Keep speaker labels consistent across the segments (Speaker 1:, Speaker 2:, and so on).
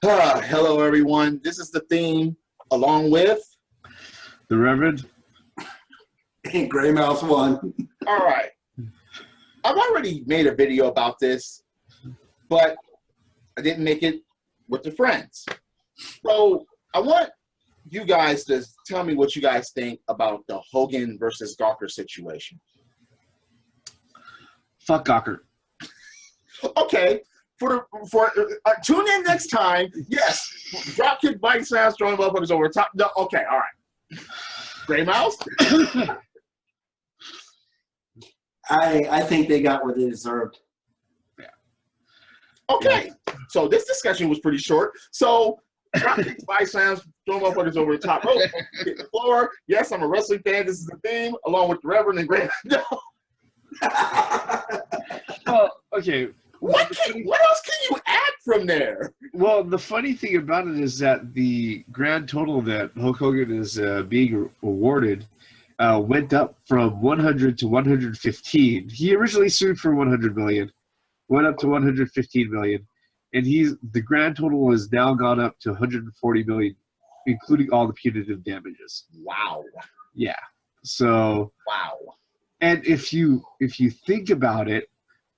Speaker 1: Hello, everyone. This is the theme, along with
Speaker 2: the Reverend
Speaker 3: and Graymouse 1.
Speaker 1: All right. I've already made a video about this, but I didn't make it with the friends. So I want you guys to tell me what you guys think about the Hogan versus Gawker situation.
Speaker 2: Fuck Gawker.
Speaker 1: Okay. Tune in next time. Yes, dropkick bike slams, throwing motherfuckers over the top. No, okay, all right. Graymouse.
Speaker 3: I think they got what they deserved.
Speaker 1: Yeah. Okay, so this discussion was pretty short. So dropkick bike slams, throwing motherfuckers over the top rope, hit the floor. Yes, I'm a wrestling fan. This is the theme, along with the Reverend and Graymouse. No.
Speaker 2: Well, okay.
Speaker 1: What else can you add from there?
Speaker 2: Well, the funny thing about it is that the grand total that Hulk Hogan is being awarded went up from 100 to 115. He originally sued for 100 million, went up to 115 million, and the grand total has now gone up to 140 million, including all the punitive damages.
Speaker 1: Wow.
Speaker 2: Yeah. So.
Speaker 1: Wow.
Speaker 2: And if you think about it,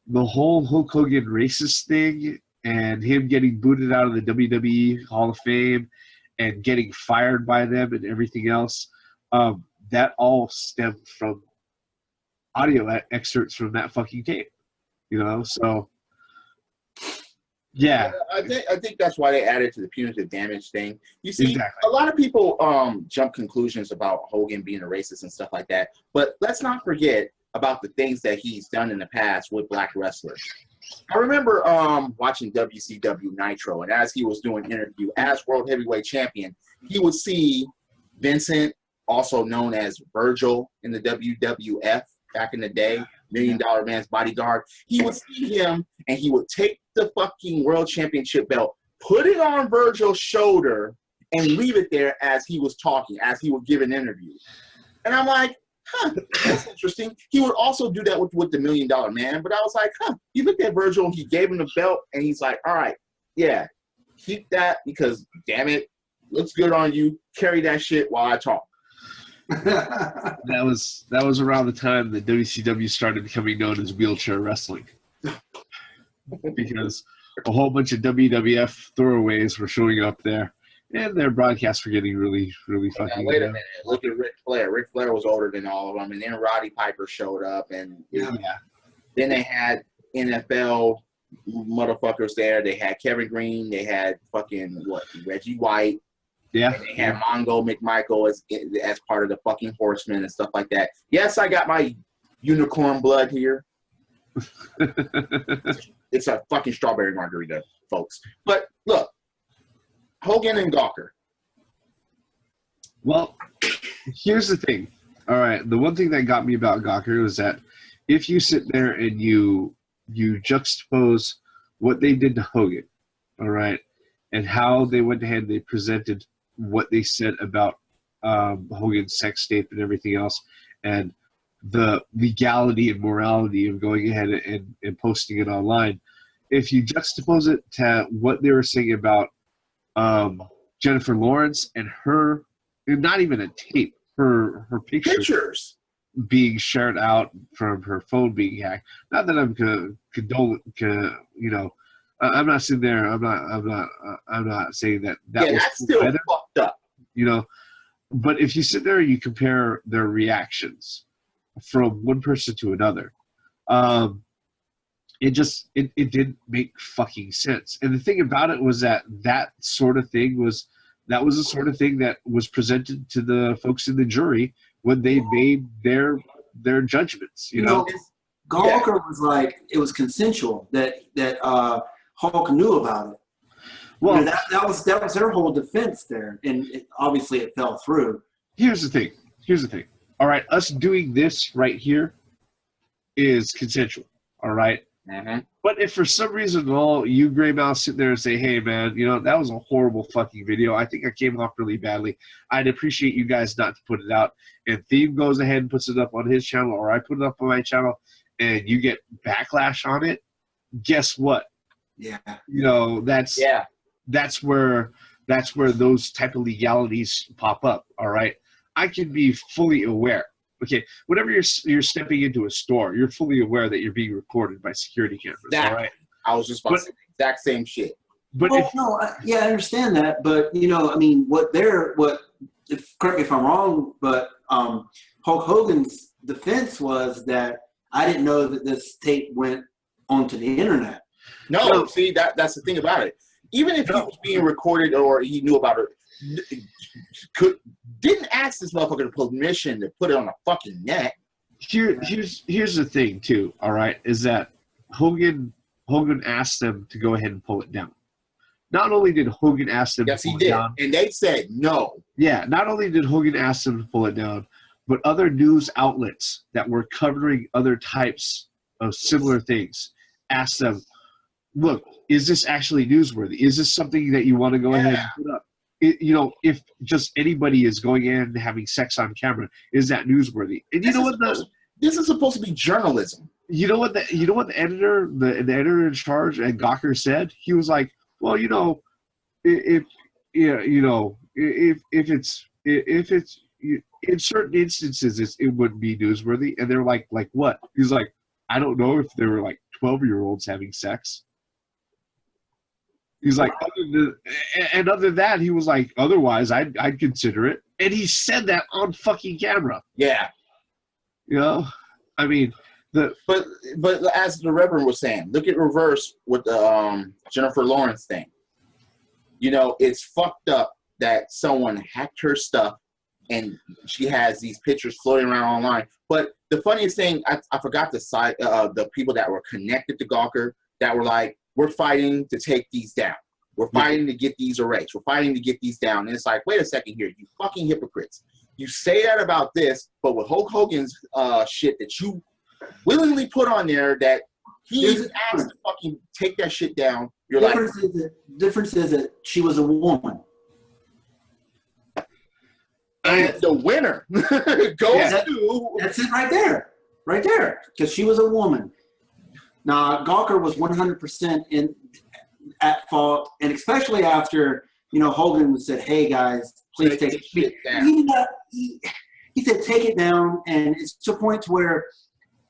Speaker 2: the whole Hulk Hogan racist thing and him getting booted out of the WWE Hall of Fame and getting fired by them and everything else, that all stemmed from audio excerpts from that fucking tape. You know, so yeah.
Speaker 1: I think that's why they added to the punitive damage thing. You see,
Speaker 2: exactly.
Speaker 1: A lot of people jump conclusions about Hogan being a racist and stuff like that, but let's not forget about the things that he's done in the past with black wrestlers. I remember watching WCW Nitro, and as he was doing an interview as World Heavyweight Champion, he would see Vincent, also known as Virgil in the WWF back in the day, $1 Million Man's Bodyguard. He would see him, and he would take the fucking World Championship belt, put it on Virgil's shoulder, and leave it there as he was talking, as he would give an interview. And I'm like, that's interesting. He would also do that with the $1 Million Man, but I was like, he looked at Virgil, he gave him the belt, and he's like, all right, yeah, keep that because, damn it, looks good on you. Carry that shit while I talk.
Speaker 2: That was around the time that WCW started becoming known as wheelchair wrestling. Because a whole bunch of WWF throwaways were showing up there. And their broadcasts were getting really, really fucking
Speaker 1: Wait a minute. Look at Ric Flair. Ric Flair was older than all of them. And then Roddy Piper showed up. And then they had NFL motherfuckers there. They had Kevin Green. They had fucking, Reggie White.
Speaker 2: Yeah.
Speaker 1: And they had Mongo McMichael as part of the fucking Horsemen and stuff like that. Yes, I got my unicorn blood here. It's a fucking strawberry margarita, folks. But look. Hogan and Gawker.
Speaker 2: Well, here's the thing. All right, the one thing that got me about Gawker was that if you sit there and you juxtapose what they did to Hogan, all right, and how they went ahead and they presented what they said about Hogan's sex tape and everything else, and the legality and morality of going ahead and posting it online, if you juxtapose it to what they were saying about Jennifer Lawrence and her, not even a tape, her pictures being shared out from her phone being hacked. Not that I'm I'm not sitting there. I'm not saying that was
Speaker 1: that's still
Speaker 2: either,
Speaker 1: fucked up.
Speaker 2: You know, but if you sit there and you compare their reactions from one person to another, it didn't make fucking sense. And the thing about it was that sort of thing was the sort of thing that was presented to the folks in the jury when they made their judgments. You know,
Speaker 3: Gawker was like, it was consensual that Hulk knew about it. Well, that was their whole defense there, and obviously it fell through.
Speaker 2: Here's the thing. All right, us doing this right here is consensual. All right.
Speaker 1: Mm-hmm.
Speaker 2: But if for some reason at all you Graymouse sit there and say, hey man, that was a horrible fucking video, I think I came off really badly, I'd appreciate you guys not to put it out, and Theme goes ahead and puts it up on his channel, or I put it up on my channel, and you get backlash on it, guess what?
Speaker 3: Yeah.
Speaker 2: That's that's where those type of legalities pop up. All right, I can be fully aware. Okay, whenever you're stepping into a store, you're fully aware that you're being recorded by security cameras.
Speaker 1: That,
Speaker 2: all right,
Speaker 1: I was just about to say the exact same shit.
Speaker 2: but
Speaker 3: well, I understand that, but I mean, correct me if I'm wrong, but Hulk Hogan's defense was that I didn't know that this tape went onto the internet.
Speaker 1: No, see, that's the thing about it. Even if he was being recorded or he knew about it, didn't ask this motherfucker permission to put it on a fucking net.
Speaker 2: Here's the thing too. All right, is that Hogan asked them to go ahead and pull it down. Not only did Hogan ask them to pull it down,
Speaker 1: and they said no.
Speaker 2: Yeah, not only did Hogan ask them to pull it down, but other news outlets that were covering other types of similar things asked them, look, is this actually newsworthy? Is this something that you want to go ahead and put up? If just anybody is going in and having sex on camera, is that newsworthy? And
Speaker 1: this is supposed to be journalism.
Speaker 2: You know what the editor, the editor in charge at Gawker said? He was like, well, if it's in certain instances it wouldn't be newsworthy. And they're like what? He's like, I don't know if there were like 12-year-olds having sex. He's like, other than that, he was like, otherwise, I'd consider it. And he said that on fucking camera.
Speaker 1: Yeah.
Speaker 2: I mean,
Speaker 1: but as the Reverend was saying, look at reverse with the Jennifer Lawrence thing. It's fucked up that someone hacked her stuff and she has these pictures floating around online. But the funniest thing, I forgot the people that were connected to Gawker that were like, we're fighting to take these down. We're fighting to get these erased. We're fighting to get these down. And it's like, wait a second here, you fucking hypocrites. You say that about this, but with Hulk Hogan's shit that you willingly put on there that he even asked to fucking take that shit down, you're
Speaker 3: difference is that she was a woman.
Speaker 1: And the winner goes to...
Speaker 3: That's it right there. Right there. Because she was a woman. Now, Gawker was 100% at fault, and especially after, Hogan said, hey, guys, please take it down. He said, take it down, and it's to a point to where,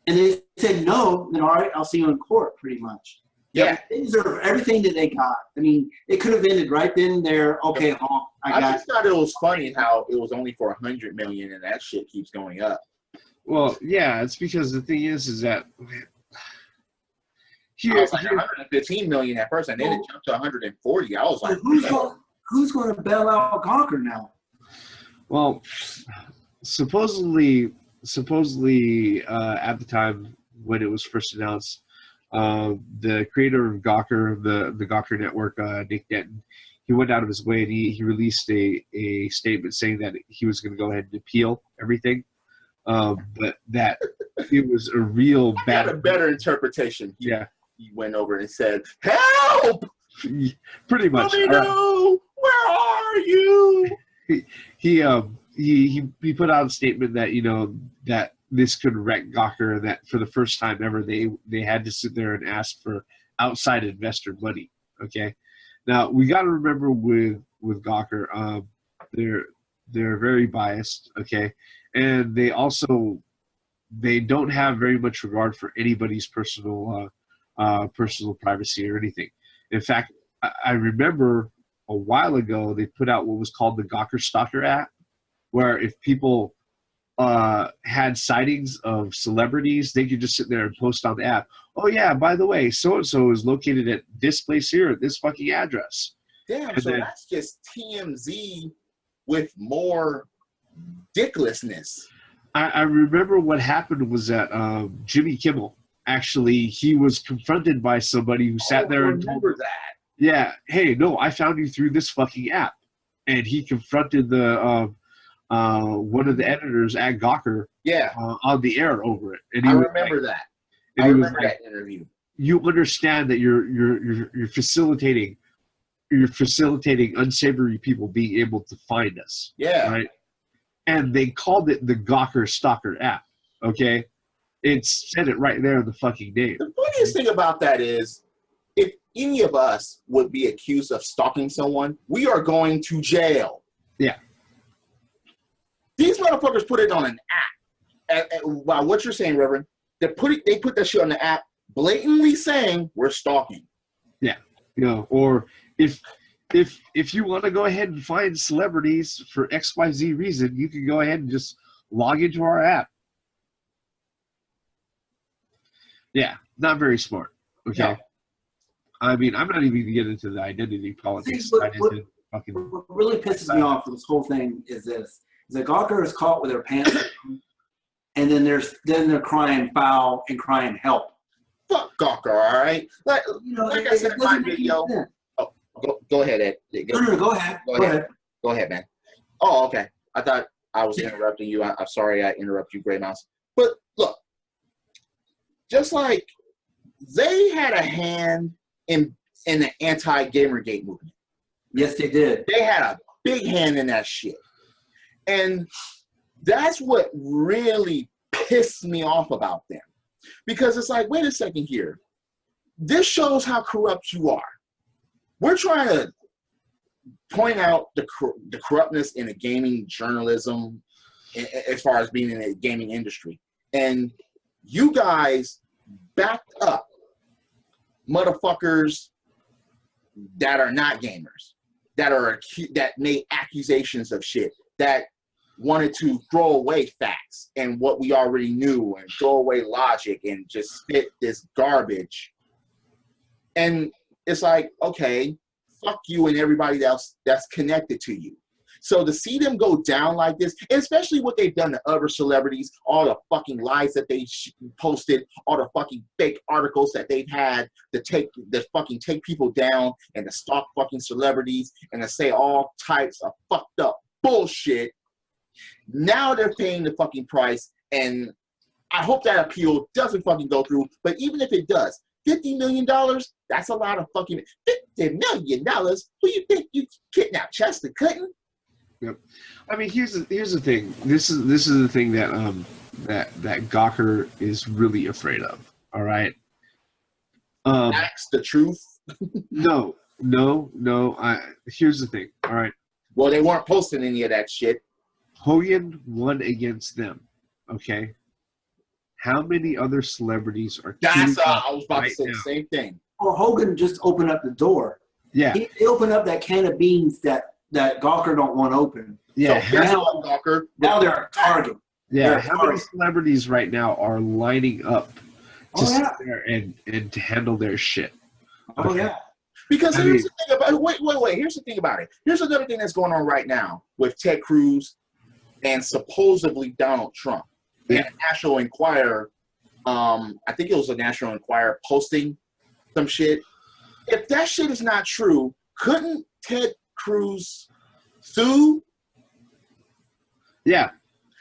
Speaker 3: and they said no, then all right, I'll see you in court, pretty much.
Speaker 1: Yeah.
Speaker 3: They deserve everything that they got. I mean, it could have ended right then and there. Okay, Hulk,
Speaker 1: I just thought it was funny how it was only for $100 million, and that shit keeps going up.
Speaker 2: Well, yeah, it's because the thing is that...
Speaker 1: I was like 115 million at first, and then it jumped to 140. I was like,
Speaker 3: who's going to bail out Gawker now?
Speaker 2: Well, supposedly at the time when it was first announced, the creator of Gawker, the Gawker network, Nick Denton, he went out of his way and he released a statement saying that he was going to go ahead and appeal everything, but that it was a real bad.
Speaker 1: I got a better interpretation. He went over and said, "Help!"
Speaker 2: Pretty much.
Speaker 1: Let me know. Where are you?
Speaker 2: He put out a statement that that this could wreck Gawker. That for the first time ever, they had to sit there and ask for outside investor money. Okay, now we got to remember with Gawker, they're very biased. Okay, and they don't have very much regard for anybody's personal privacy or anything. In fact, I remember a while ago they put out what was called the Gawker Stalker App, where if people had sightings of celebrities, they could just sit there and post on the app, oh yeah, by the way, so-and-so is located at this place here at this fucking address.
Speaker 1: Damn, and so that's just TMZ with more dicklessness.
Speaker 2: I remember what happened was that Jimmy Kimmel, actually, he was confronted by somebody who sat there and told him
Speaker 1: that.
Speaker 2: Yeah, hey, no, I found you through this fucking app. And he confronted the one of the editors at Gawker on the air over it. And
Speaker 1: I remember that. I remember that interview.
Speaker 2: You understand that you're facilitating unsavory people being able to find us.
Speaker 1: Yeah.
Speaker 2: Right? And they called it the Gawker Stalker App. Okay? It said it right there in the fucking name.
Speaker 1: The funniest thing about that is if any of us would be accused of stalking someone, we are going to jail.
Speaker 2: Yeah.
Speaker 1: These motherfuckers put it on an app. Wow, what you're saying, Reverend? They put that shit on the app, blatantly saying we're stalking.
Speaker 2: Yeah, or if you want to go ahead and find celebrities for XYZ reason, you can go ahead and just log into our app. Yeah, not very smart. Okay.
Speaker 1: No.
Speaker 2: I mean, I'm not even going to get into the identity politics.
Speaker 3: See, what really pisses me off with this whole thing is that Gawker is caught with her pants down, and then they're crying foul and crying help.
Speaker 1: Fuck Gawker, all right? Like I said in my video. Oh, go ahead, Ed.
Speaker 3: No, go ahead.
Speaker 1: Go ahead, man. Oh, okay. I thought I was interrupting you. I'm sorry I interrupted you, Graymouse. But look, just like they had a hand in the anti-Gamergate movement.
Speaker 3: Yes, they did.
Speaker 1: They had a big hand in that shit. And that's what really pissed me off about them. Because it's like, wait a second here. This shows how corrupt you are. We're trying to point out the corruptness in the gaming journalism as far as being in the gaming industry. And you guys backed up motherfuckers that are not gamers, that made accusations of shit, that wanted to throw away facts and what we already knew and throw away logic and just spit this garbage. And it's like, okay, fuck you and everybody else that's connected to you. So to see them go down like this, and especially what they've done to other celebrities, all the fucking lies that they posted, all the fucking fake articles that they've had to take people down and to stalk fucking celebrities and to say all types of fucked up bullshit. Now they're paying the fucking price, and I hope that appeal doesn't fucking go through. But even if it does, $50 million, that's a lot of fucking $50 million. Who you think you kidnapped Chester Clinton?
Speaker 2: Yep. I mean, here's the thing. This is the thing that that Gawker is really afraid of. All right.
Speaker 1: That's the truth.
Speaker 2: No. Here's the thing. All right.
Speaker 1: Well, they weren't posting any of that shit.
Speaker 2: Hogan won against them. Okay. How many other celebrities are?
Speaker 1: That's I was about to say the same thing.
Speaker 3: Or Hogan just opened up the door.
Speaker 2: Yeah.
Speaker 3: He opened up that can of beans that Gawker don't want open.
Speaker 2: Yeah.
Speaker 3: So now they're a target.
Speaker 2: Yeah. How many celebrities right now are lining up to sit there and to handle their shit?
Speaker 3: Oh yeah.
Speaker 1: Because here's the thing about wait. Here's the thing about it. Here's another thing that's going on right now with Ted Cruz and supposedly Donald Trump.
Speaker 2: Yeah.
Speaker 1: And National Enquirer, I think it was a National Enquirer posting some shit. If that shit is not true, couldn't Ted Cruz sue?
Speaker 2: Yeah.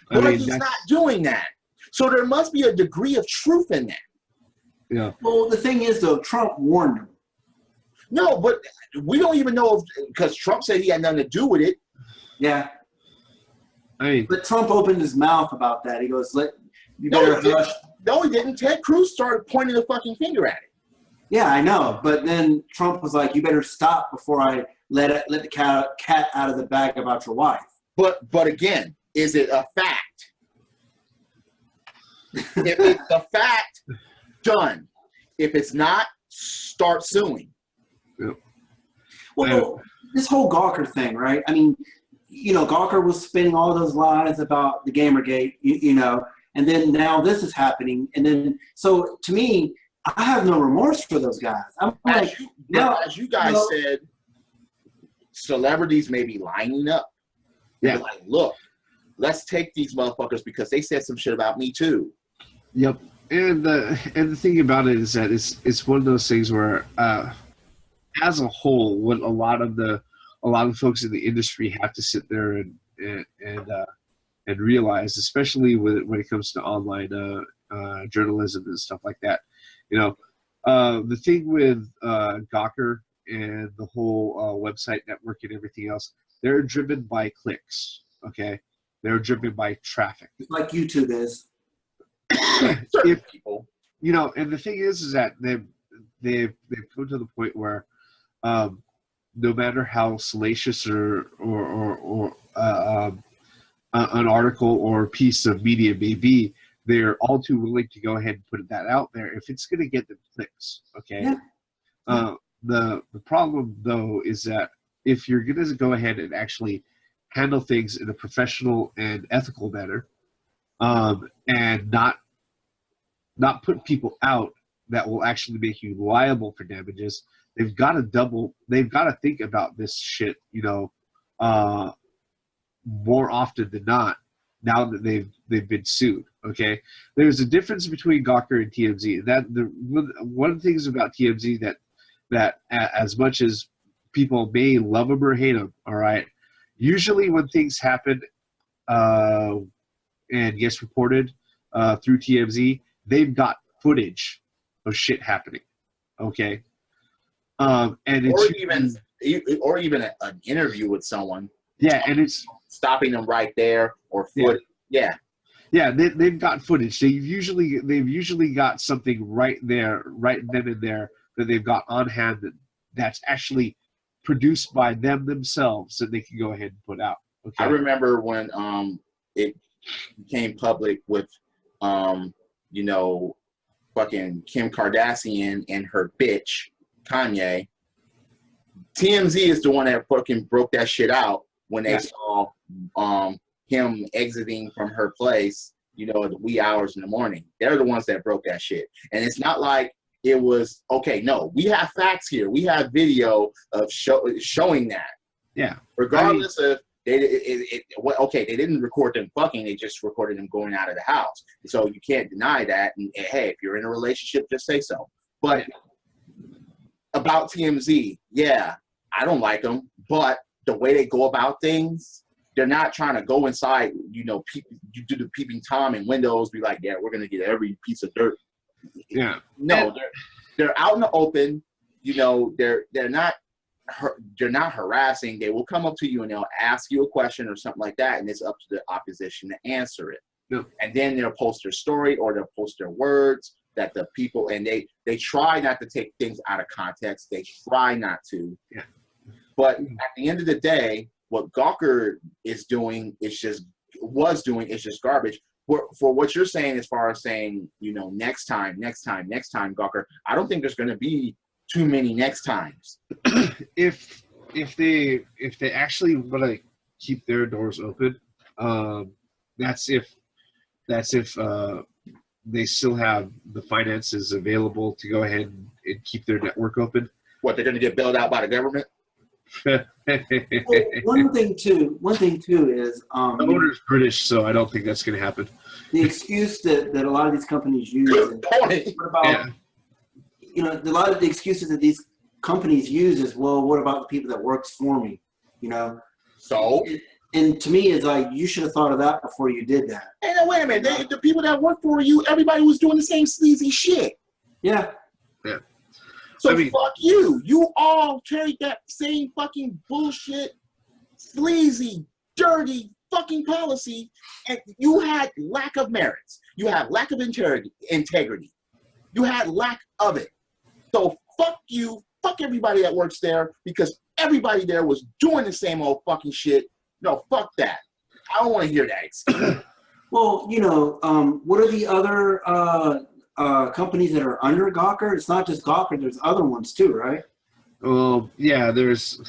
Speaker 1: But he's not doing that. So there must be a degree of truth in that.
Speaker 2: Yeah.
Speaker 3: Well, the thing is, though, Trump warned him.
Speaker 1: No, but we don't even know because Trump said he had nothing to do with it.
Speaker 3: Yeah.
Speaker 2: I mean,
Speaker 3: but Trump opened his mouth about that. He goes, you better hush.
Speaker 1: No, he didn't. Ted Cruz started pointing the fucking finger at it.
Speaker 3: Yeah, I know. But then Trump was like, you better stop before I let the cat out of the bag about your wife.
Speaker 1: But again, is it a fact? If it's a fact, done. If it's not, start suing.
Speaker 2: Yeah.
Speaker 3: Well, this whole Gawker thing, right? I mean, Gawker was spinning all those lies about the Gamergate, and then now this is happening. And then, so to me, I have no remorse for those guys. I'm like,
Speaker 1: as you guys said, celebrities may be lining up.
Speaker 2: Yeah.
Speaker 1: Like, look, let's take these motherfuckers because they said some shit about me too.
Speaker 2: Yep. And the thing about it is that it's one of those things where, as a whole, what a lot of folks in the industry have to sit there and realize, especially when it comes to online journalism and stuff like that. The thing with Gawker and the whole website network and everything else, they're driven by clicks. Okay, they're driven by traffic,
Speaker 3: like YouTube is.
Speaker 2: If people, and the thing is that they've come to the point where no matter how salacious or an article or piece of media may be, they're all too willing to go ahead and put that out there if it's going to get them clicks. Okay.
Speaker 3: Yeah.
Speaker 2: The problem though is that if you're going to go ahead and actually handle things in a professional and ethical manner, and not put people out that will actually make you liable for damages, they've got to think about this shit, more often than not, now that they've been sued. Okay, there's a difference between Gawker and TMZ. One of the things about TMZ that as much as people may love them or hate them, all right, usually when things happen and gets reported through TMZ, they've got footage of shit happening. Okay, and it's
Speaker 1: or even an interview with someone.
Speaker 2: Yeah, and it's
Speaker 1: stopping them right there or foot. Yeah.
Speaker 2: They've got footage. They've usually got something right there, right then and there, that they've got on hand that's actually produced by them themselves that they can go ahead and put out. Okay.
Speaker 1: I remember when it became public with fucking Kim Kardashian and her bitch Kanye. TMZ is the one that fucking broke that shit out when they saw him exiting from her place, at the wee hours in the morning. They're the ones that broke that shit. And it's not like it was, okay, no, we have facts here. We have video of showing that.
Speaker 2: Yeah.
Speaker 1: Regardless of, they didn't record them fucking, they just recorded them going out of the house. So you can't deny that. And hey, if you're in a relationship, just say so. But about TMZ, yeah, I don't like them, but the way they go about things, they're not trying to go inside, you do the peeping Tom in windows, be like, yeah, we're going to get every piece of dirt.
Speaker 2: Yeah.
Speaker 1: No, they're out in the open, they're not harassing. They will come up to you and they'll ask you a question or something like that, and it's up to the opposition to answer it.
Speaker 2: Yeah.
Speaker 1: And then they'll post their story or they'll post their words that the people, and they try not to take things out of context. They try not to.
Speaker 2: Yeah.
Speaker 1: But at the end of the day, what Gawker is doing is just garbage. For what you're saying, as far as saying, next time, Gawker, I don't think there's going to be too many next times.
Speaker 2: If they actually want to keep their doors open, that's if they still have the finances available to go ahead and keep their network open.
Speaker 1: What, they're going to get bailed out by the government?
Speaker 3: Well, one thing too is
Speaker 2: the owner's British, so I don't think that's going to happen.
Speaker 3: The excuse that a lot of these companies use.
Speaker 1: Good point.
Speaker 3: What about, a lot of the excuses that these companies use is, well, what about the people that works for me?
Speaker 1: So.
Speaker 3: And to me, it's like, you should have thought of that before you did that.
Speaker 1: Hey, no, wait a minute. The people that work for you, everybody was doing the same sleazy shit.
Speaker 3: Yeah.
Speaker 2: Yeah.
Speaker 1: So fuck you. You all carried that same fucking bullshit, sleazy, dirty fucking policy, and you had lack of merits. You had lack of integrity. You had lack of it. So fuck you. Fuck everybody that works there, because everybody there was doing the same old fucking shit. No, fuck that. I don't want to hear that excuse.
Speaker 3: Well, what are the other companies that are under Gawker? It's not just Gawker. There's other ones too, right?
Speaker 2: Well, yeah. There's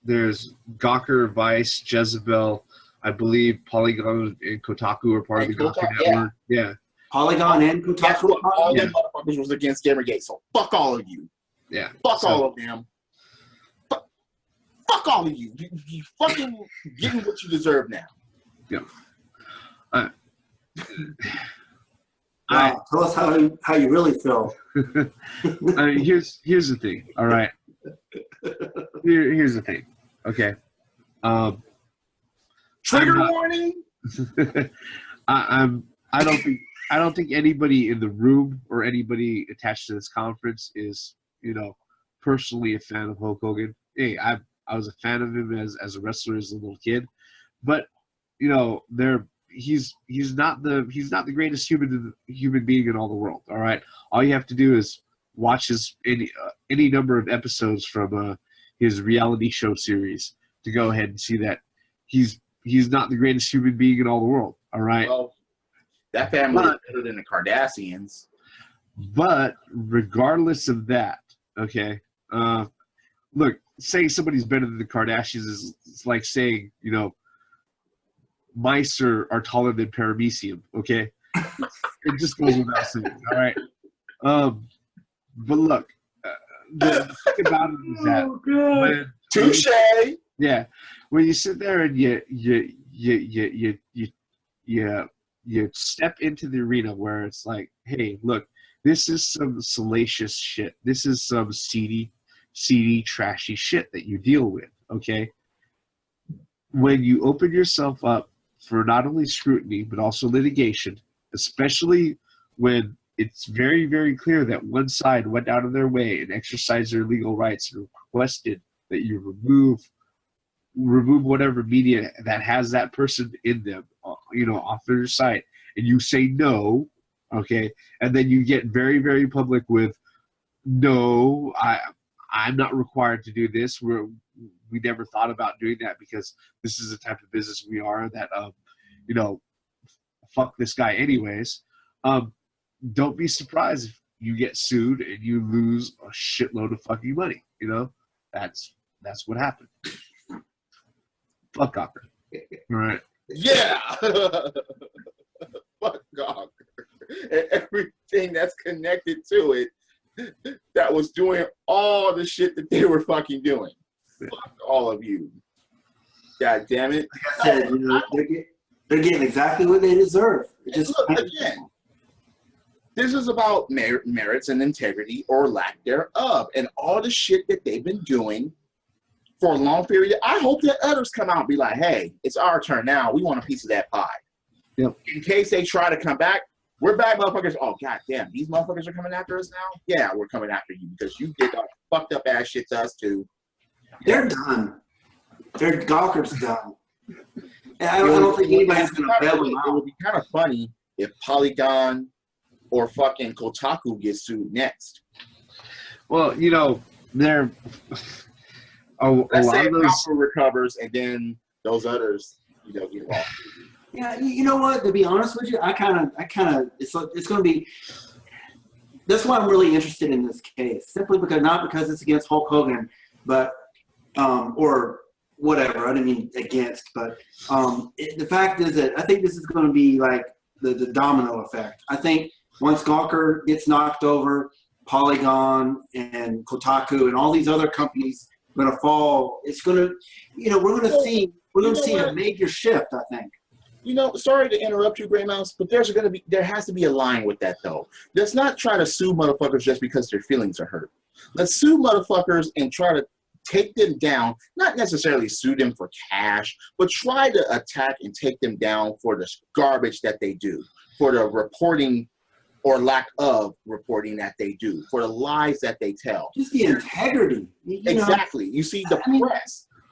Speaker 2: Gawker, Vice, Jezebel. I believe Polygon and Kotaku are part of the Gawker network. Yeah.
Speaker 3: Polygon and Kotaku.
Speaker 1: That's what all them motherfuckers was against Gamergate. So fuck all of you.
Speaker 2: Yeah.
Speaker 1: Fuck all of them. Fuck all of you. You fucking getting what you deserve now.
Speaker 2: Yeah.
Speaker 3: Tell us how you really feel.
Speaker 2: Here's the thing. All right. Here's the thing. Okay.
Speaker 1: Trigger warning.
Speaker 2: I don't think anybody in the room or anybody attached to this conference is personally a fan of Hulk Hogan. Hey, I was a fan of him as a wrestler as a little kid, but he's not the greatest human being in all the world. All right, all you have to do is watches any number of episodes from his reality show series to go ahead and see that he's not the greatest human being in all the world. All right.
Speaker 1: Well, that family is better than the Kardashians.
Speaker 2: But regardless of that, okay, look, saying somebody's better than the Kardashians is it's like saying, you know, mice are taller than paramecium, okay? It just goes without saying, all right? But look, the thing about it is that when,
Speaker 1: Touche.
Speaker 2: yeah, when you sit there and you step into the arena where it's like, hey, look, this is some salacious shit. This is some seedy, trashy shit that you deal with, okay? When you open yourself up for not only scrutiny, but also litigation, especially when it's very, very clear that one side went out of their way and exercised their legal rights and requested that you remove whatever media that has that person in them, you know, off their site, and you say no, okay, and then you get very, very public with, no, I'm not required to do this. We never thought about doing that because this is the type of business we are that, you know, fuck this guy anyways. Don't be surprised if you get sued and you lose a shitload of fucking money. You know, that's what happened. Fuck Gawker. All right.
Speaker 1: Yeah. Fuck Gawker. And everything that's connected to it that was doing all the shit that they were fucking doing. Fuck all of you. God damn it.
Speaker 3: Like I said, you know, they're getting exactly what they deserve.
Speaker 1: Just look, again, this is about merits and integrity or lack thereof, and all the shit that they've been doing for a long period. I hope that others come out and be like, hey, it's our turn now. We want a piece of that pie.
Speaker 2: Yep.
Speaker 1: In case they try to come back, we're back, motherfuckers. Oh, god damn, these motherfuckers are coming after us now? Yeah, we're coming after you because you did fucked up ass shit to us too.
Speaker 3: They're done. Gawker's done. And I don't think anybody's going to bail them out.
Speaker 1: It would be kind of funny if Polygon or fucking Kotaku gets sued next.
Speaker 2: Well, you know, they're a lot of those
Speaker 1: recovers, and then those others, you know, get lost.
Speaker 3: Yeah, you know what? To be honest with you, I kind of, it's going to be. That's why I'm really interested in this case, simply because not because it's against Hulk Hogan, but or whatever. I didn't mean against, but the fact is that I think this is going to be like the domino effect. I think once Gawker gets knocked over, Polygon and Kotaku and all these other companies are going to fall. It's going to, you know, we're going to see a major shift, I think.
Speaker 1: You know, sorry to interrupt you, Graymouse, but there has to be a line with that though. Let's not try to sue motherfuckers just because their feelings are hurt. Let's sue motherfuckers and try to take them down, not necessarily sue them for cash, but try to attack and take them down for the garbage that they do, for the reporting or lack of reporting that they do, for the lies that they tell.
Speaker 3: Just the integrity.
Speaker 1: Exactly. You see, the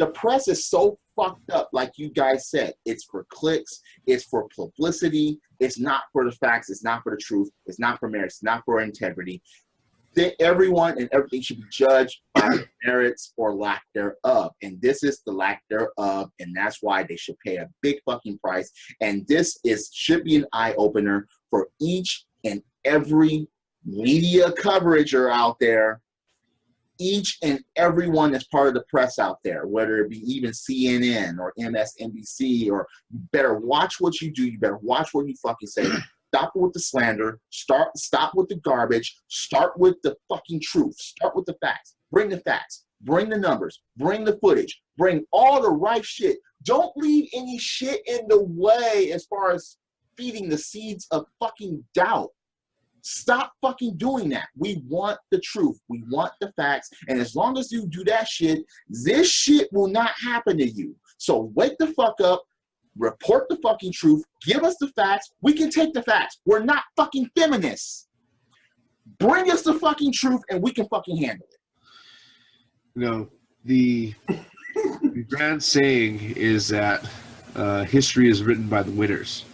Speaker 1: press is so fucked up, like you guys said. It's for clicks, it's for publicity, it's not for the facts, it's not for the truth, it's not for merits, it's not for integrity. Everyone and everything should be judged by merits or lack thereof. And this is the lack thereof, and that's why they should pay a big fucking price. And this should be an eye-opener for each and every media coverager out there, each and everyone that's part of the press out there, whether it be even CNN or MSNBC, or you better watch what you do, you better watch what you fucking say. Stop with the slander. Stop with the garbage. Start with the fucking truth. Start with the facts. Bring the facts. Bring the numbers. Bring the footage. Bring all the right shit. Don't leave any shit in the way as far as feeding the seeds of fucking doubt. Stop fucking doing that. We want the truth. We want the facts. And as long as you do that shit, this shit will not happen to you. So wake the fuck up. Report the fucking truth. Give us the facts. We can take the facts. We're not fucking feminists. Bring us the fucking truth and we can fucking handle it.
Speaker 2: You know, the grand saying is that history is written by the winners.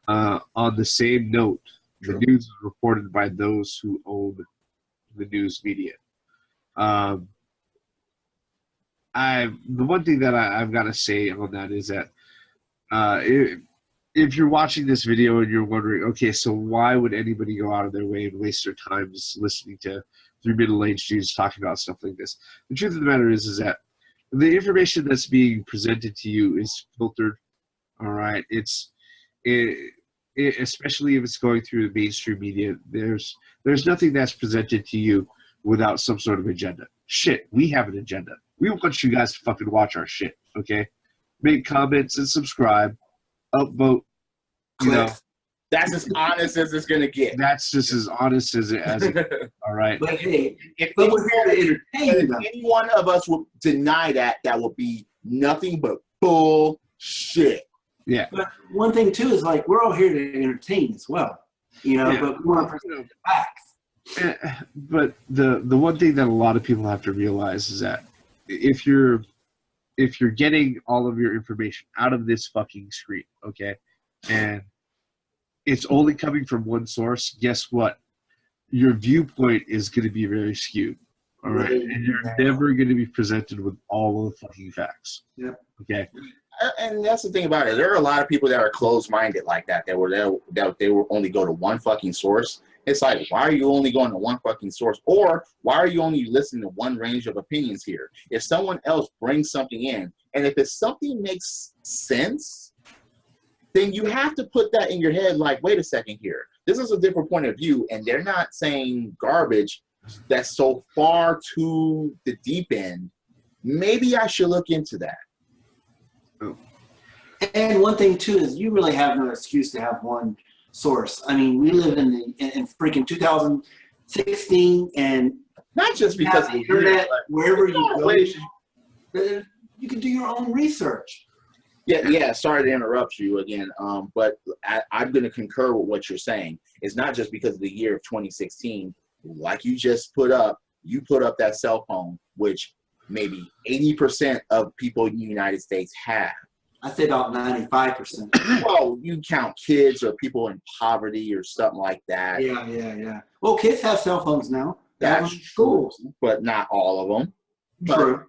Speaker 2: On the same note, the news is reported by those who own the news media. The one thing that I've got to say on that is that if you're watching this video and you're wondering, okay, so why would anybody go out of their way and waste their time just listening to three middle-aged dudes talking about stuff like this? The truth of the matter is that the information that's being presented to you is filtered. All right, especially if it's going through the mainstream media. There's nothing that's presented to you without some sort of agenda. Shit, we have an agenda. We want you guys to fucking watch our shit. Okay, make comments and subscribe, upvote. You know,
Speaker 1: that's as honest as it's gonna get.
Speaker 2: That's just as honest as it. All right.
Speaker 3: But hey,
Speaker 1: if any one of us would deny that, that would be nothing but bullshit.
Speaker 2: Yeah.
Speaker 3: But one thing too is like we're all here to entertain as well, you know. Yeah. But we want to present the facts.
Speaker 2: But the one thing that a lot of people have to realize is that if you're getting all of your information out of this fucking screen, okay, and it's only coming from one source, guess what? Your viewpoint is going to be very skewed, all right? And you're never going to be presented with all of the fucking facts.
Speaker 3: Yeah.
Speaker 2: Okay.
Speaker 1: And that's the thing about it. There are a lot of people that are closed-minded like that. They will only go to one fucking source. It's like, why are you only going to one fucking source? Or why are you only listening to one range of opinions here? If someone else brings something in, and if it's something makes sense, then you have to put that in your head like, wait a second here. This is a different point of view, and they're not saying garbage that's so far to the deep end. Maybe I should look into that.
Speaker 3: And one thing, too, is you really have no excuse to have one source. I mean, we live in freaking 2016, and
Speaker 1: not just because
Speaker 3: of the internet, wherever you go, you can do your own research.
Speaker 1: Yeah. Sorry to interrupt you again, but I'm going to concur with what you're saying. It's not just because of the year of 2016. Like you just put up that cell phone, which maybe 80% of people in the United States have.
Speaker 3: I say about 95%.
Speaker 1: Well, you count kids or people in poverty or something like that.
Speaker 3: Yeah. Well, kids have cell phones now.
Speaker 1: That's
Speaker 3: schools,
Speaker 1: but not all of them.
Speaker 3: True.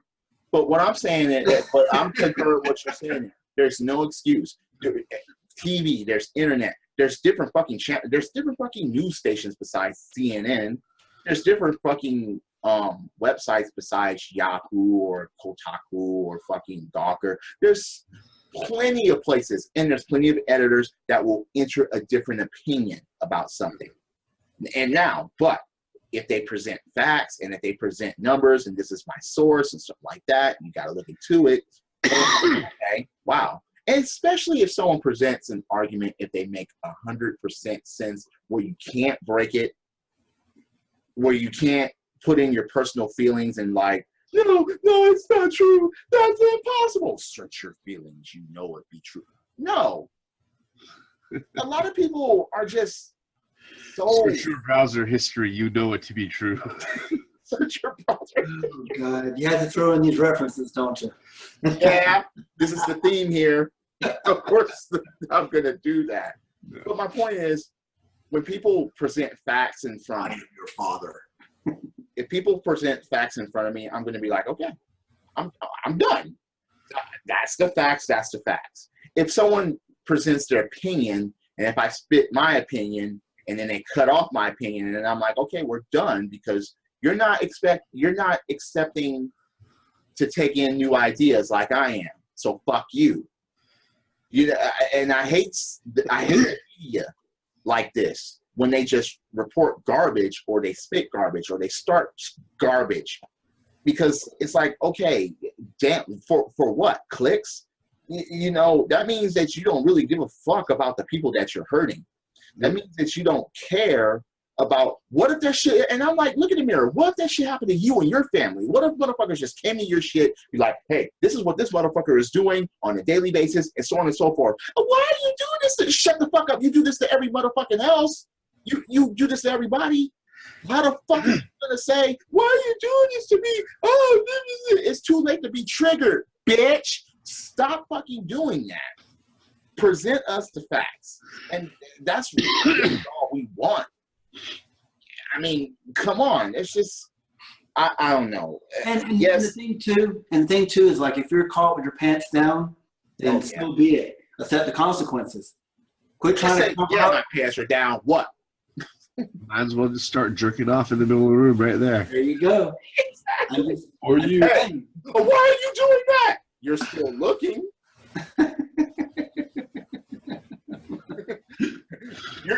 Speaker 1: But what I'm saying is, but I'm concurring with what you're saying. There's no excuse. TV, there's internet, there's different fucking there's different fucking news stations besides CNN. There's different fucking websites besides Yahoo or Kotaku or fucking Gawker. There's plenty of places, and there's plenty of editors that will enter a different opinion about something. And now, but if they present facts and if they present numbers and this is my source and stuff like that, you got to look into it. Okay, wow. And especially if someone presents an argument, if they make 100% sense, where you can't break it, where you can't put in your personal feelings and like, no, it's not true. That's impossible. Search your feelings. You know it be true. No. A lot of people are just so...
Speaker 2: Search your browser history. You know it to be true.
Speaker 1: Search your browser.
Speaker 3: Oh, God. You have to throw in these references, don't you?
Speaker 1: Yeah. This is the theme here. Of course, I'm going to do that. No. But my point is, when people present facts in front of your father, if people present facts in front of me, I'm going to be like, okay, I'm done. That's the facts. That's the facts. If someone presents their opinion, and if I spit my opinion, and then they cut off my opinion, and then I'm like, okay, we're done because you're not accepting to take in new ideas like I am. So fuck you. And I hate media like this when they just report garbage or they spit garbage or they start garbage, because it's like, okay, damn, for what? Clicks? That means that you don't really give a fuck about the people that you're hurting. That means that you don't care about what if that shit, and I'm like, look in the mirror, what if that shit happened to you and your family? What if motherfuckers just came to your shit, be like, hey, this is what this motherfucker is doing on a daily basis, and so on and so forth. Why are you doing this? Shut the fuck up. You do this to every motherfucking else. You do this to everybody. How the fuck are you gonna say, why are you doing this to me? Oh, it's too late to be triggered, bitch. Stop fucking doing that. Present us the facts. And that's really all we want. I mean, come on. It's just, I don't know.
Speaker 3: And
Speaker 1: Yes.
Speaker 3: the thing too is like if you're caught with your pants down, then
Speaker 1: Oh, yeah.
Speaker 3: so be it. Accept the consequences. Quit
Speaker 1: Just
Speaker 3: trying
Speaker 1: say,
Speaker 3: to come
Speaker 1: yeah,
Speaker 3: out.
Speaker 1: my pants are down. What?
Speaker 2: Might as well just start jerking off in the middle of the room right there.
Speaker 3: There you go.
Speaker 1: Exactly.
Speaker 2: Or you.
Speaker 1: Hey, why are you doing that? You're still looking.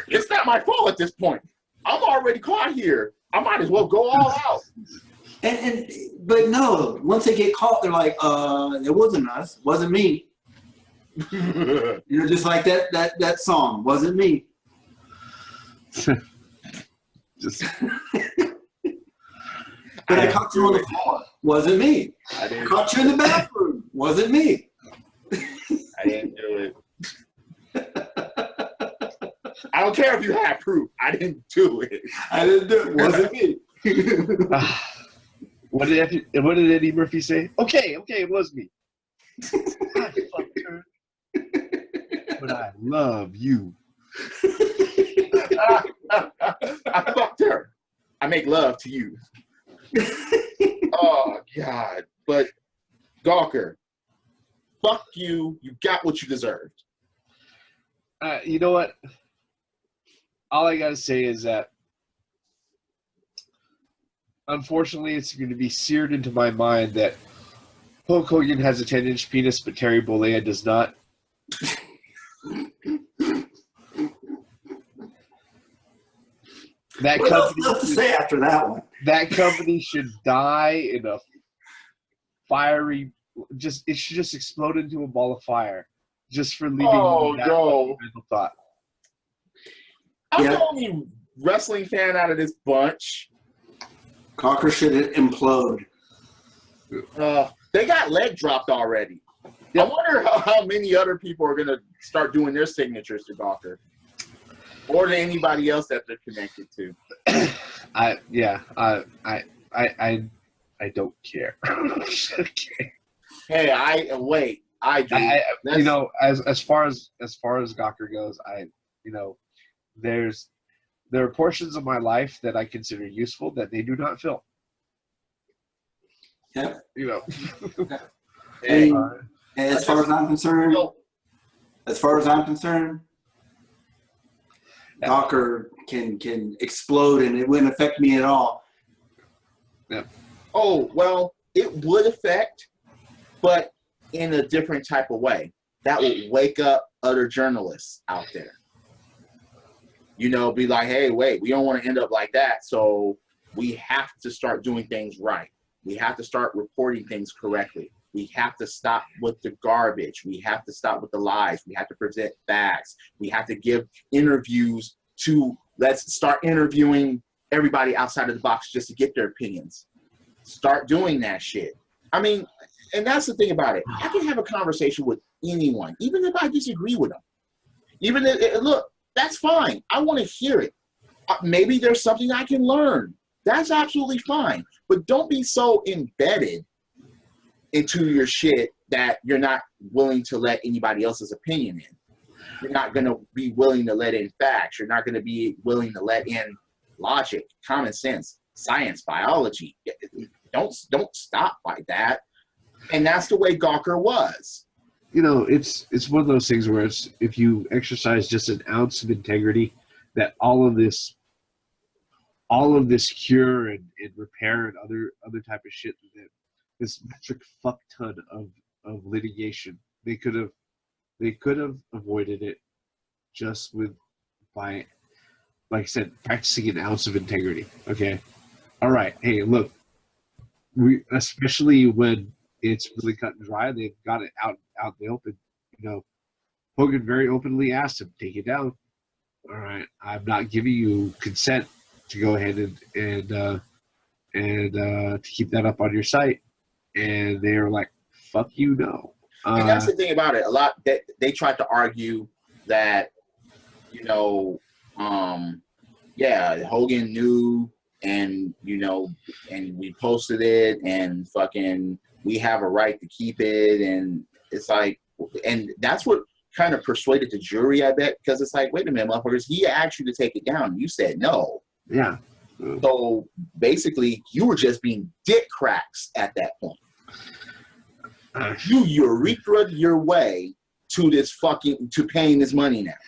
Speaker 1: It's not my fault at this point. I'm already caught here. I might as well go all out.
Speaker 3: But no, once they get caught, they're like, it wasn't us, wasn't me. Just like that song, wasn't me.
Speaker 2: Just
Speaker 3: But I caught you on the floor, wasn't me. I caught you in the bathroom, wasn't me.
Speaker 1: I didn't do it. I don't care if you have proof. I didn't do it.
Speaker 3: I didn't do it, wasn't me.
Speaker 2: What did Eddie Murphy say? Okay, it was me. I fucked her, but I love you.
Speaker 1: I fucked her. I make love to you. Oh, God. But, Gawker, fuck you. You got what you deserved.
Speaker 2: You know what? All I got to say is that, unfortunately, it's going to be seared into my mind that Hulk Hogan has a 10-inch penis, but Terry Bollea does not. That
Speaker 3: What else
Speaker 2: company,
Speaker 3: to say after that one?
Speaker 2: that company should die in a fiery. It should just explode into a ball of fire, just for leaving that fundamental thought.
Speaker 1: I'm the only wrestling fan out of this bunch.
Speaker 3: Gawker should implode.
Speaker 1: They got leg dropped already.
Speaker 2: Yep.
Speaker 1: I wonder how many other people are going to start doing their signatures to Gawker. Or to anybody else that they're connected to.
Speaker 2: I don't care. Okay.
Speaker 1: Hey, I do.
Speaker 2: As far as Gawker goes, there are portions of my life that I consider useful that they do not fill.
Speaker 3: Yeah.
Speaker 1: Hey,
Speaker 3: as far as I'm concerned, Gawker can explode and it wouldn't affect me at all.
Speaker 2: Yeah.
Speaker 1: Oh, well, it would affect, but in a different type of way. That would wake up other journalists out there. Be like, hey, wait, we don't want to end up like that, so we have to start doing things right. We have to start reporting things correctly. We have to stop with the garbage. We have to stop with the lies. We have to present facts. We have to give interviews let's start interviewing everybody outside of the box just to get their opinions. Start doing that shit. I mean, and that's the thing about it. I can have a conversation with anyone, even if I disagree with them. Look, that's fine. I want to hear it. Maybe there's something I can learn. That's absolutely fine. But don't be so embedded into your shit that you're not willing to let anybody else's opinion in. You're not going to be willing to let in facts. You're not going to be willing to let in logic, common sense, science, biology. Don't stop like that. And that's the way Gawker was.
Speaker 2: It's one of those things where if you exercise just an ounce of integrity, that all of this cure and repair and other type of shit, that this metric fuck ton of litigation, they could have avoided it just by, like I said, practicing an ounce of integrity. Okay, all right. Hey, look, especially when it's really cut and dry, they've got it out in the open. Hogan very openly asked him, take it down. All right, I'm not giving you consent to go ahead and to keep that up on your site. And they were like, fuck you, no.
Speaker 1: And that's the thing about it. A lot that they tried to argue that, Hogan knew, and and we posted it, and fucking we have a right to keep it, and it's like, and that's what kind of persuaded the jury, I bet, because it's like, wait a minute, motherfuckers, he asked you to take it down, and you said no.
Speaker 2: Yeah.
Speaker 1: So basically, you were just being dick cracks at that point. You urethra your way to this to paying this money now.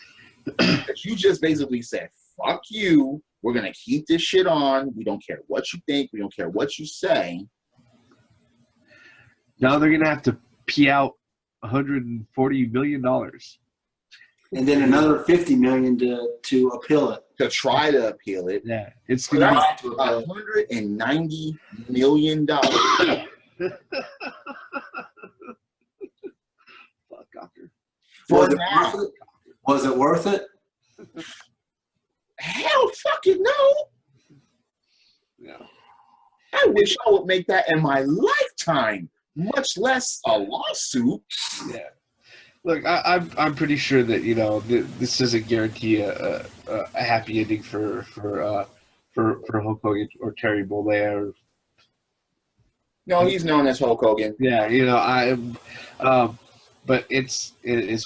Speaker 1: You just basically said, fuck you. We're going to keep this shit on. We don't care what you think. We don't care what you say.
Speaker 2: Now they're going to have to pee out $140 million.
Speaker 3: And then another $50 million to appeal it.
Speaker 1: To try to appeal it.
Speaker 2: Yeah. It's going to be
Speaker 1: $190 million.
Speaker 2: Fuck Gawker.
Speaker 3: Was it worth it?
Speaker 1: Hell fucking no.
Speaker 2: Yeah.
Speaker 1: I wish I would make that in my lifetime, much less a lawsuit.
Speaker 2: Yeah. Look, I'm pretty sure that, you know, this doesn't guarantee a happy ending for Hulk Hogan or Terry Bollea.
Speaker 1: No, he's known as Hulk Hogan.
Speaker 2: Yeah, you know, but it's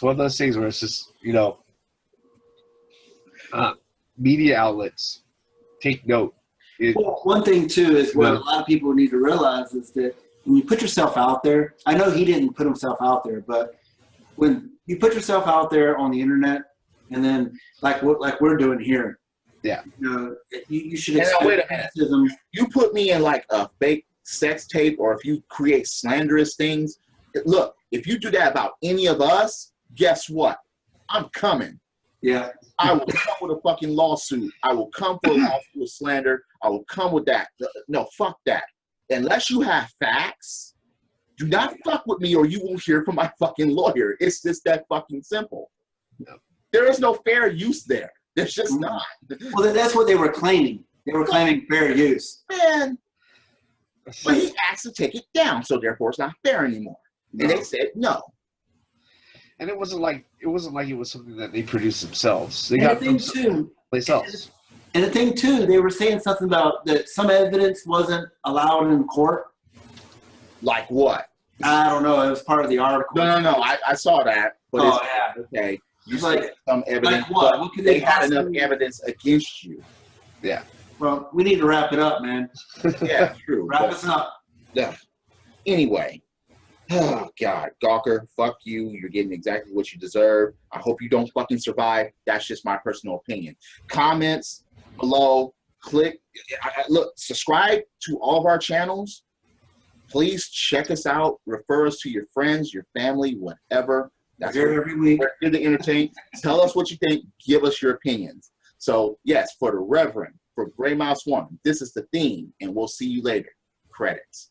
Speaker 2: one of those things where it's just, you know, media outlets take note.
Speaker 3: Well, one thing too is what a lot of people need to realize is that when you put yourself out there, I know he didn't put himself out there, but when you put yourself out there on the internet, and then like we're doing here,
Speaker 2: yeah,
Speaker 3: you know, you should expect
Speaker 1: wait a minute. You put me in like a fake sex tape, or if you create slanderous things. Look, if you do that about any of us, guess what? I'm coming.
Speaker 3: Yeah.
Speaker 1: I will come with a fucking lawsuit. I will come for a lawsuit of slander. I will come with that. No, fuck that. Unless you have facts, do not fuck with me or you won't hear from my fucking lawyer. It's just that fucking simple. No. There is no fair use there. There's just not.
Speaker 3: Well, that's what they were claiming. They were claiming fair use.
Speaker 1: Man. But he asked to take it down, so therefore it's not fair anymore. No. And they said no.
Speaker 2: And it wasn't like it was something that they produced themselves. They
Speaker 3: and
Speaker 2: got
Speaker 3: the thing
Speaker 2: from
Speaker 3: too,
Speaker 2: someplace else.
Speaker 3: And the thing too, they were saying something about that some evidence wasn't allowed in court.
Speaker 1: Like what?
Speaker 3: I don't know. It was part of the article.
Speaker 1: No. I saw that. But
Speaker 3: yeah.
Speaker 1: Okay. You
Speaker 3: like
Speaker 1: some evidence.
Speaker 3: Like what? What could they
Speaker 1: had enough evidence against you.
Speaker 2: Yeah.
Speaker 3: Well, we need to wrap it up, man.
Speaker 1: Yeah, true.
Speaker 3: Wrap us up.
Speaker 1: Yeah. Anyway. Oh, God. Gawker, fuck you. You're getting exactly what you deserve. I hope you don't fucking survive. That's just my personal opinion. Comments below. Click. Look, subscribe to all of our channels. Please check us out. Refer us to your friends, your family, whatever. That's
Speaker 3: here every week.
Speaker 1: We're here to entertain. Tell us what you think. Give us your opinions. So, yes, for the Reverend, for Graymouse 1, this is the theme, and we'll see you later. Credits.